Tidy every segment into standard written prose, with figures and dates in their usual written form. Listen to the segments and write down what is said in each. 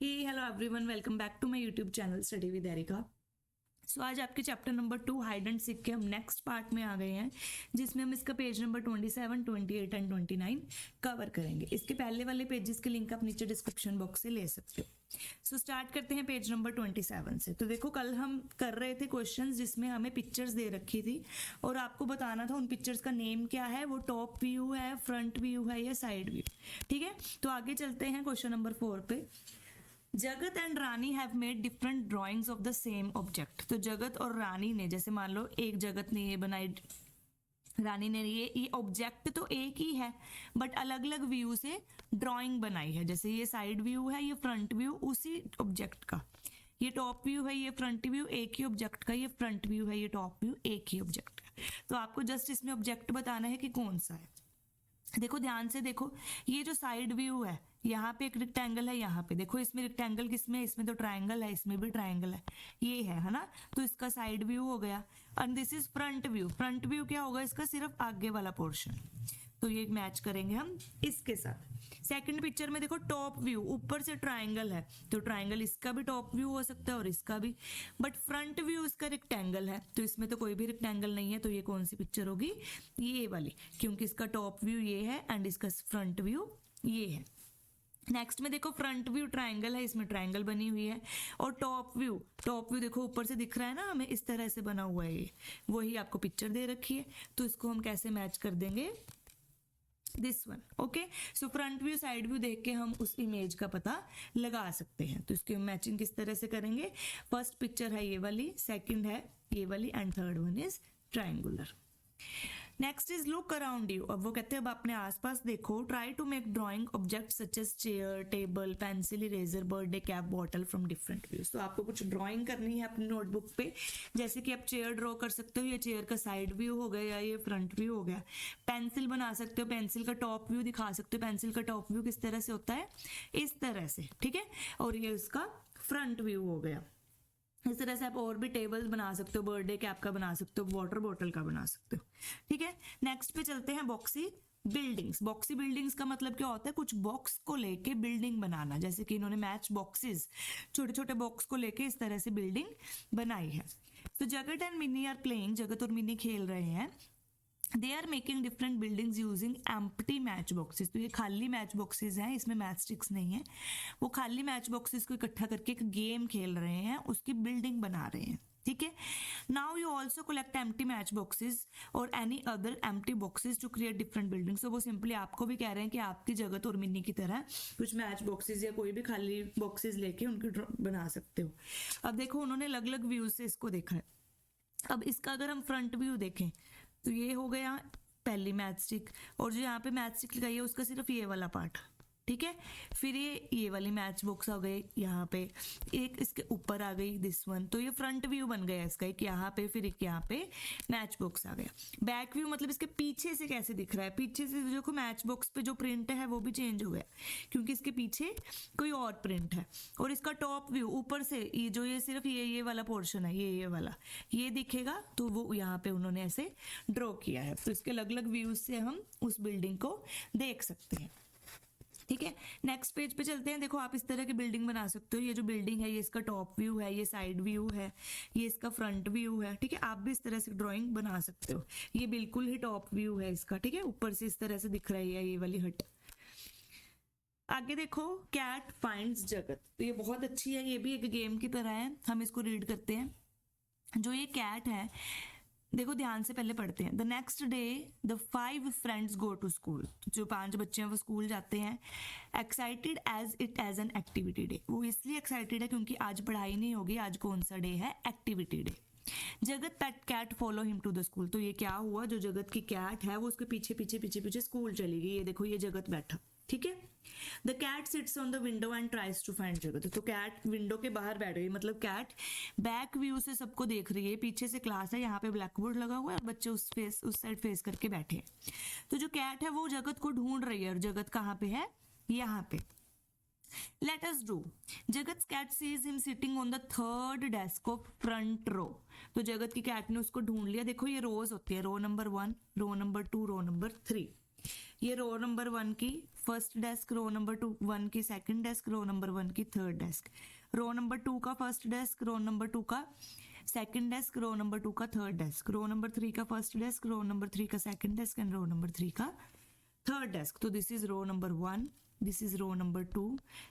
Hello everyone, welcome back to my YouTube channel study with Erica. So आज आपके chapter number 2 hide and seek के हम next part में आ गए हैं, जिसमें हम इसका पेज नंबर 27, 28 एंड 29 कवर करेंगे। इसके पहले वाले पेजेस के लिंक आप नीचे डिस्क्रिप्शन बॉक्स से ले सकते हो। सो स्टार्ट करते हैं पेज नंबर 27 से। तो देखो, कल हम कर रहे थे क्वेश्चंस जिसमें हमें पिक्चर्स दे रखी थी और आपको बताना था उन पिक्चर्स का नेम क्या है, वो टॉप व्यू है, फ्रंट व्यू है या साइड व्यू। ठीक है, तो आगे चलते हैं क्वेश्चन नंबर 4 पे। जगत and Rani have made different drawings of the same object. तो जगत और रानी ने, जैसे मान लो एक जगत ने ये बनाई, रानी ने ये ऑब्जेक्ट तो एक ही है बट अलग अलग व्यू से ड्राइंग बनाई है। जैसे ये साइड व्यू है, ये फ्रंट व्यू उसी ऑब्जेक्ट का, ये टॉप व्यू है, ये फ्रंट व्यू एक ही ऑब्जेक्ट का, ये फ्रंट व्यू है, ये टॉप व्यू एक ही ऑब्जेक्ट का। तो आपको जस्ट इसमें ऑब्जेक्ट बताना है कि कौन सा है। देखो ध्यान से देखो, ये जो साइड व्यू है, यहाँ पे एक रेक्टेंगल है, यहाँ पे देखो, इसमें रेक्टेंगल किसमें है, इसमें तो ट्रायंगल है, इसमें भी ट्रायंगल है, ये है ना। तो इसका साइड व्यू हो गया। And this is front view. Front view क्या होगा, इसका सिर्फ आगे वाला पोर्शन। तो ये मैच करेंगे हम इसके साथ। सेकंड पिक्चर में देखो, टॉप व्यू, ऊपर से ट्रायंगल है, तो ट्रायंगल इसका भी टॉप व्यू हो सकता है और इसका भी। बट फ्रंट व्यू इसका रेक्टेंगल है, तो इसमें तो कोई भी रेक्टेंगल नहीं है, तो ये कौन सी पिक्चर होगी, ये वाली, क्योंकि इसका टॉप व्यू ये है एंड इसका फ्रंट व्यू ये है। नेक्स्ट में देखो, फ्रंट व्यू ट्रायंगल है, इसमें ट्रायंगल बनी हुई है। और टॉप व्यू देखो ऊपर से दिख रहा है ना हमें, इस तरह से बना हुआ है, ये वही आपको पिक्चर दे रखी है। तो इसको हम कैसे मैच कर देंगे, this one. Okay, so front view side view देख के हम उस इमेज का पता लगा सकते हैं। तो इसकी मैचिंग किस तरह से करेंगे, फर्स्ट पिक्चर है ये वाली, सेकंड है ये वाली and third one is triangular. Next is look around you. अब वो कहते हैं अब अपने आसपास देखो। Try to make drawing object such as chair, table, pencil, eraser, birthday cap, bottle from different views. तो आपको कुछ ड्राइंग करनी है अपनी नोटबुक पे। जैसे कि आप चेयर ड्रॉ कर सकते हो, ये चेयर का साइड व्यू हो गया या ये फ्रंट व्यू हो गया। पेंसिल बना सकते हो, पेंसिल का टॉप व्यू दिखा सकते हो। पेंसिल का टॉप व्यू किस तरह से होता है, इस तरह से, ठीक है। और ये उसका फ्रंट व्यू हो गया। इस तरह से आप और भी टेबल्स बना सकते हो, बर्थडे कैप का बना सकते हो, वाटर बॉटल का बना सकते हो, ठीक है। नेक्स्ट पे चलते हैं, बॉक्सी बिल्डिंग्स। बॉक्सी बिल्डिंग्स का मतलब क्या होता है, कुछ बॉक्स को लेके बिल्डिंग बनाना। जैसे कि इन्होंने मैच बॉक्सेस, छोटे छोटे बॉक्स को लेके इस तरह से बिल्डिंग बनाई है। तो जगत एंड मिनी आर प्लेइंग, जगत और मिनी खेल रहे हैं। They are making different buildings using empty match boxes. तो ये खाली मैच बॉक्सेस हैं, इसमें मैच स्टिक्स नहीं है। वो खाली मैच बॉक्सेस को इकट्ठा करके एक गेम खेल रहे हैं, उसकी बिल्डिंग बना रहे हैं, ठीक है। Now you also collect empty match boxes और any other empty boxes to create different buildings. तो वो सिंपली आपको भी कह रहे हैं कि आपकी जगत और मिनी की तरह कुछ मैच बॉक्सेस या कोई भी खाली बॉक्सेस लेके उनकी बना सकते हो। अब देखो, उन्होंने अलग अलग व्यूज से इसको देखा है। अब इसका अगर हम फ्रंट व्यू देखें तो ये हो गया पहली मैच स्टिक, और जो यहाँ पे मैच स्टिक लगाई है उसका सिर्फ ये वाला पार्ट, ठीक है। फिर ये वाली मैच बॉक्स आ गई यहाँ पे, एक इसके ऊपर आ गई दिस वन। तो ये फ्रंट व्यू बन गया इसका, एक यहाँ पे फिर एक यहाँ पे मैच बॉक्स आ गया। बैक व्यू मतलब इसके पीछे से कैसे दिख रहा है, पीछे से देखो मैच बॉक्स पे जो प्रिंट है वो भी चेंज हो गया, क्योंकि इसके पीछे कोई और प्रिंट है। और इसका टॉप व्यू ऊपर से, ये जो ये सिर्फ ये वाला पोर्शन है, ये वाला ये दिखेगा, तो वो यहाँ पे उन्होंने ऐसे ड्रॉ किया है। तो इसके अलग अलग व्यूज से हम उस बिल्डिंग को देख सकते हैं, ठीक है। नेक्स्ट पेज पे चलते हैं। देखो, आप इस तरह की बिल्डिंग बना सकते हो। ये जो बिल्डिंग है, ये इसका टॉप व्यू है, ये साइड व्यू है, ये इसका फ्रंट व्यू है, ठीक है। आप भी इस तरह से ड्राइंग बना सकते हो। ये बिल्कुल ही टॉप व्यू है इसका, ठीक है, ऊपर से इस तरह से दिख रही है ये वाली हट। आगे देखो, कैट फाइंड्स जगत। तो ये बहुत अच्छी है, ये भी एक गेम की तरह है। हम इसको रीड करते हैं। जो ये कैट है, देखो ध्यान से पहले पढ़ते हैं। The next day the 5 friends go to school. जो 5 बच्चे हैं वो स्कूल जाते हैं। Excited as it is an activity day. वो इसलिए एक्साइटेड है क्योंकि आज पढ़ाई नहीं होगी, आज कौन सा डे है, activity day. Jagat that cat follow him to the school. तो ये क्या हुआ, जो जगत की कैट है वो उसके पीछे पीछे पीछे पीछे स्कूल चली गई। ये देखो, ये जगत बैठा, ठीक है। The cat sits on the window and tries to find Jagat. तो कैट विंडो के बाहर बैठ गई, मतलब कैट बैक व्यू से सबको देख रही है। पीछे से क्लास है, यहाँ पे ब्लैक बोर्ड लगा हुआ है और बच्चे उस साइड फेस करके बैठे हैं। तो जो कैट है वो जगत को ढूंढ रही है, और जगत कहाँ पे है, यहाँ पे। Let us do. Jagat's cat sees him sitting on the third desk of front row. तो जगत की कैट ने उसको ढूंढ लिया। देखो, ये रोज होती है, row number 1, row number 2, row number 3। ये रो नंबर 1 की फर्स्ट डेस्क, रो नंबर 1 की सेकंड डेस्क, रो नंबर 1 की थर्ड डेस्क, रो नंबर 2 का फर्स्ट डेस्क, रो नंबर 2 का सेकंड डेस्क, रो नंबर 2 का थर्ड डेस्क, रो नंबर 3 का फर्स्ट डेस्क, रो नंबर 3 का second desk and row number 3 का थर्ड डेस्क. तो this is row number 1, this is row number 2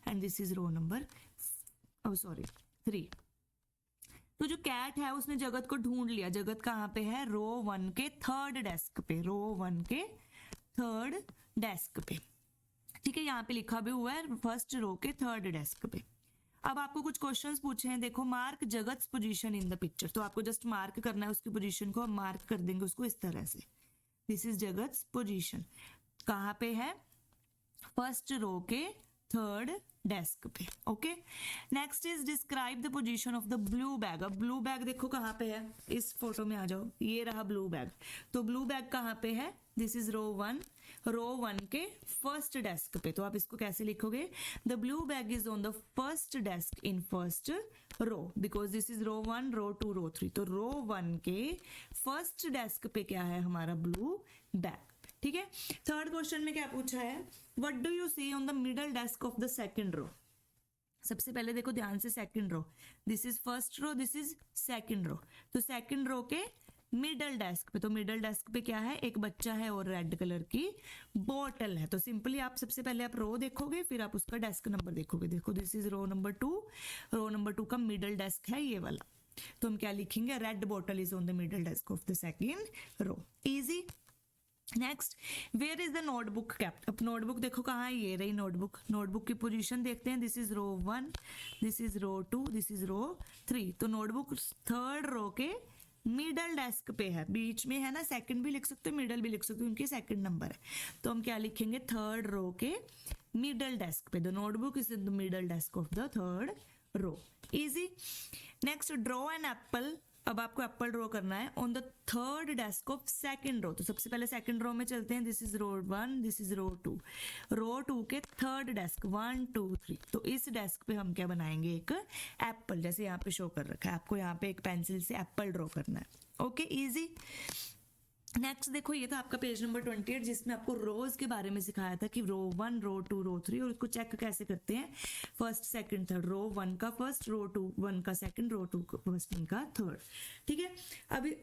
and this is row number 3. तो जो cat है उसने जगत को ढूंढ लिया. जगत कहाँ पे है? रो 1 के थर्ड डेस्क पे, रो 1 के थर्ड डेस्क पे. ठीक है, यहाँ पे लिखा भी हुआ है फर्स्ट रो के थर्ड डेस्क पे. अब आपको कुछ क्वेश्चंस पूछे हैं. देखो, mark Jagat's position in the picture. तो आपको जस्ट मार्क करना है उसकी पोजीशन को. हम मार्क कर देंगे उसको इस तरह से. This is Jagat's position. कहाँ पे है? फर्स्ट रो के थर्ड डेस्क पे. Okay, next is describe the position of the blue bag. अब ब्लू बैग देखो कहाँ पे है. इस फोटो में आ जाओ. ये रहा ब्लू बैग. तो ब्लू बैग कहाँ पे है? दिस इज रो 1, रो 1 के फर्स्ट डेस्क पे. तो आप इसको कैसे लिखोगे? The blue bag is on the first desk in first row, because this is row 1, row 2, row 3. तो रो 1 के फर्स्ट डेस्क पे क्या है? हमारा ब्लू बैग. ठीक है. थर्ड क्वेश्चन में क्या पूछा है? What do you see on the middle desk of the second row. सबसे पहले देखो ध्यान से second row. This is first row, this is second row. तो सेकंड रो के मिडल डेस्क पे, तो मिडल डेस्क पे क्या है? एक बच्चा है और रेड कलर की बोतल है. तो सिंपली आप सबसे पहले आप रो देखोगे, फिर आप उसका डेस्क नंबर देखोगे. देखो, this is row number 2. Row number 2 का मिडल डेस्क है ये वाला. तो हम क्या लिखेंगे? रेड बोतल is on the middle desk of the second row. Easy. Next, where is the notebook kept. अब नोटबुक देखो कहाँ है? ये रही नोटबुक. नोटबुक की पोजीशन देखते हैं. This is row 1, this is row 2, this is row 3. तो नोटबुक थर्ड रो के मिडल डेस्क पे है. बीच में है ना, सेकंड भी लिख सकते हो, मिडल भी लिख सकते हो, उनके सेकंड नंबर है. तो हम क्या लिखेंगे? थर्ड रो के मिडल डेस्क पे. The notebook is in the middle desk of the third row. Easy. Next, draw an apple. अब आपको एप्पल ड्रॉ करना है on the third desk of second row. तो सबसे पहले सेकंड रो में चलते हैं. This is row 1, this is row 2. Row 2 के थर्ड डेस्क 1, 2, 3. तो इस डेस्क पे हम क्या बनाएंगे? एक एप्पल, जैसे यहाँ पे शो कर रखा है. आपको यहाँ पे एक पेंसिल से एप्पल ड्रॉ करना है. Okay, easy. नेक्स्ट देखो, ये था आपका पेज नंबर 28 जिसमें आपको रोज के बारे में सिखाया था कि रो 1, रो 2, रो 3 और उसको चेक कैसे करते हैं. First, second, third. रो 1 का फर्स्ट, रो 2 1 का सेकंड, रो 2 का फर्स्ट, 1 का थर्ड. ठीक है.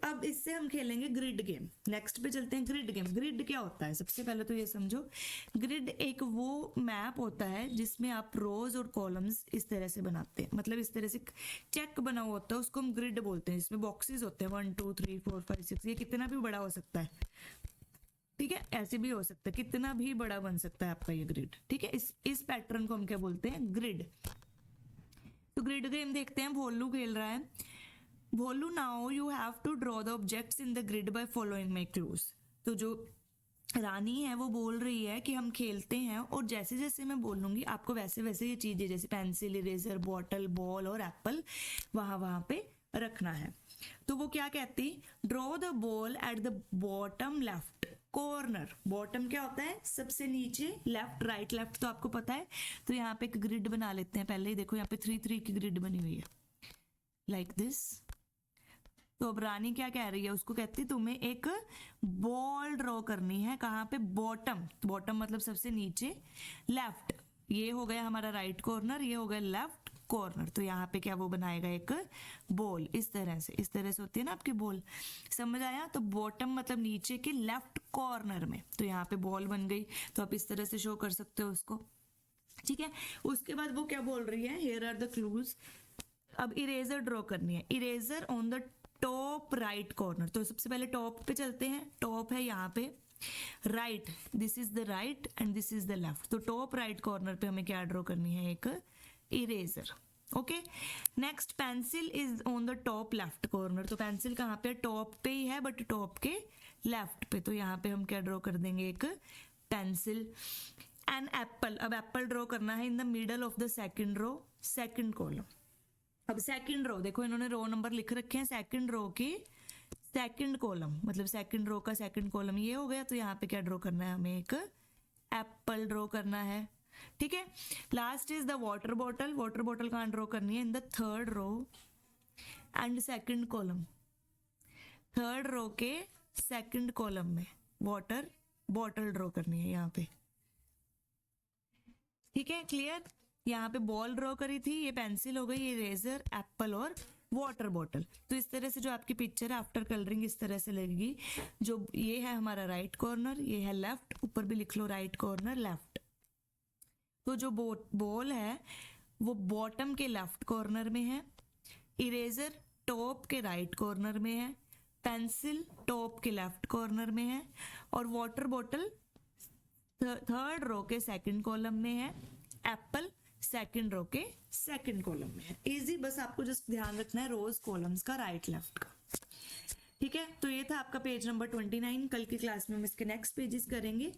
अब इससे हम खेलेंगे ग्रिड गेम. नेक्स्ट पे चलते हैं. Grid game. ग्रिड क्या होता है? सबसे पहले तो ये समझो, ग्रिड एक वो मैप होता है जिसमें आप रोज और कॉलम्स इस तरह से बनाते हैं. मतलब इस तरह से चेक बना हुआ होता है, उसको हम ग्रिड बोलते हैं. इसमें बॉक्सेस होते हैं 1, 2, 3, 4, 5, 6. ये कितना भी बड़ा हो सकता है. ठीक है, ऐसे भी हो सकता है, कितना भी बड़ा बन सकता है आपका ये ग्रिड. ठीक है, इस पैटर्न को हम क्या बोलते हैं? ग्रिड. तो ग्रिड गेम देखते हैं. भोलू खेल रहा है. Bholu, now you have to draw the objects in the grid by following my clues. तो जो रानी है वो बोल रही है कि हम खेलते हैं और जैसे जैसे मैं बोलूंगी आपको वैसे वैसे ये चीजें जैसे पेंसिल, इरेजर, बॉटल, बॉल और एप्पल वहां पे रखना है. तो वो क्या कहती? Draw the ball at the bottom left corner. Bottom क्या होता है? सबसे नीचे. लेफ्ट, राइट, लेफ्ट तो आपको पता है. तो यहाँ पे एक ग्रिड बना लेते हैं. पहले ही देखो यहाँ पे 3, 3 की ग्रिड बनी हुई है लाइक दिस. तो अब रानी क्या कह रही है? उसको कहती है तुम्हें एक बॉल ड्रॉ करनी है. कहाँ पे? बॉटम. बॉटम मतलब सबसे नीचे. लेफ्ट, ये हो गया हमारा राइट कॉर्नर, ये हो गया लेफ्ट कॉर्नर. तो यहाँ पे क्या वो बनाएगा? एक बॉल. इस तरह से होती है ना आपकी बॉल. समझ आया? तो बॉटम मतलब नीचे के लेफ्ट कॉर्नर में. तो यहाँ पे बॉल बन गई. तो आप इस तरह से शो कर सकते हो उसको. ठीक है. उसके बाद वो क्या बोल रही है? Here are the clues. अब इरेजर ड्रॉ करनी है. Eraser on the top right corner. तो सबसे पहले टॉप पे चलते हैं. टॉप है यहाँ पे right. This is the right and this is the left. तो टॉप राइट कॉर्नर पे हमें क्या ड्रॉ करनी है? एक eraser. Okay. Next, pencil is on the top left corner. तो पेंसिल कहाँ पे? टॉप पे ही है बट टॉप के लेफ्ट पे. तो यहाँ पे हम क्या ड्रॉ कर देंगे? एक पेंसिल. An apple. अब एप्पल ड्रॉ करना है in the middle of the second row, second column. अब सेकंड रो देखो, इन्होंने रो नंबर लिख रखे हैं. सेकंड रो की सेकंड कॉलम मतलब सेकंड रो का सेकंड कॉलम ये हो गया. तो यहाँ पे क्या ड्रॉ करना है? हमें एक एप्पल ड्रॉ करना है. ठीक है. Last is the water bottle. Water bottle कहाँ ड्रॉ करनी है? In the third row and second column. Third row के सेकंड कॉलम में वाटर बॉटल ड्रॉ करनी है यहाँ पे, ठीक है, क्लियर। यहाँ पे बॉल ड्रॉ करी थी, ये पेंसिल हो गई, ये इरेजर, एप्पल और वाटर बॉटल। तो इस तरह से जो आपकी पिक्चर है आफ्टर कलरिंग इस तरह से लगेगी। जो ये है हमारा राइट कॉर्नर, ये है लेफ्ट, ऊपर भी लिख लो राइट कॉर्नर लेफ्ट। तो जो बॉल है वो बॉटम के लेफ्ट कॉर्नर में है, इरेजर टॉप के राइट कॉर्नर में है, पेंसिल टॉप के लेफ्ट कॉर्नर में है, और वाटर बॉटल थर्ड रो के सेकंड कॉलम में है, एप्पल सेकंड रो के सेकंड कॉलम में है। इजी, बस आपको जस्ट ध्यान रखना है रोज कॉलम्स का, राइट लेफ्ट का, ठीक है। तो ये था आपका पेज नंबर 29। कल की क्लास में हम इसके नेक्स्ट पेजेस करेंगे।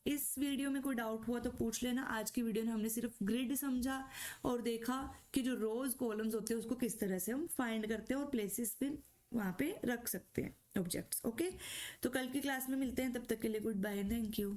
इस वीडियो में कोई डाउट हुआ तो पूछ लेना। आज की वीडियो में हमने सिर्फ ग्रिड समझा और देखा कि जो रोज कॉलम्स होते हैं उसको किस तरह से हम फाइंड करते हैं और प्लेसेस पे वहां पे रख सकते हैं ऑब्जेक्ट्स। ओके, तो कल की क्लास में मिलते हैं, तब तक के लिए गुड बाय, थैंक यू।